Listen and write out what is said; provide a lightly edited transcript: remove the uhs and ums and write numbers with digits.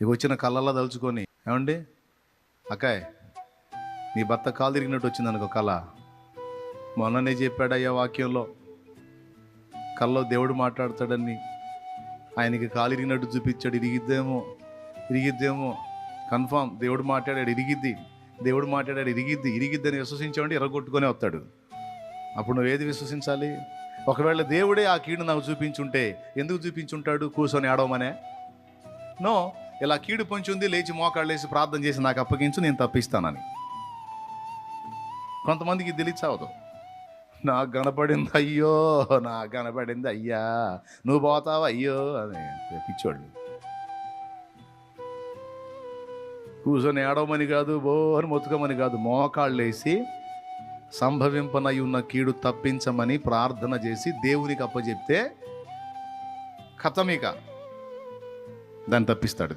ఇక వచ్చిన కళ్ళల్లో తలుచుకొని, ఏమండి అక్కాయ్, నీ భర్త కాలు తిరిగినట్టు వచ్చింది అనుకో కళ. మొన్ననే చెప్పాడయ్యా వాక్యంలో, కళ్ళలో దేవుడు మాట్లాడతాడని. ఆయనకి కాలు ఇరిగినట్టు చూపించాడు. ఇరిగిద్దేమో కన్ఫామ్. దేవుడు మాట్లాడాడు, దేవుడు మాట్లాడాడు, ఇరిగిద్దని విశ్వసించామంటే ఎర్రగొట్టుకొని వస్తాడు. అప్పుడు నువ్వు ఏది విశ్వసించాలి? ఒకవేళ దేవుడే ఆ కీడు నాకు చూపించుంటే ఎందుకు చూపించుంటాడు? కూర్చొని ఆడవమనే? నో, ఇలా కీడు పొంచి ఉంది, లేచి మోకాళ్ళు వేసి ప్రార్థన చేసి నాకు అప్పగించు, నేను తప్పిస్తానని. కొంతమందికి తెలియచావదు. నాకు కనపడింది అయ్యో, నాకు కనపడింది అయ్యా, నువ్వు పోతావా అయ్యో అని పిచ్చోళ్ళు. కూర్చొని ఏడవమని కాదు, బోని మొత్తుకోమని కాదు, మోకాళ్ళు వేసి సంభవింపనై ఉన్న కీడు తప్పించమని ప్రార్థన చేసి దేవునికి అప్పచెప్తే కథమిక దాన్ని తప్పిస్తాడు.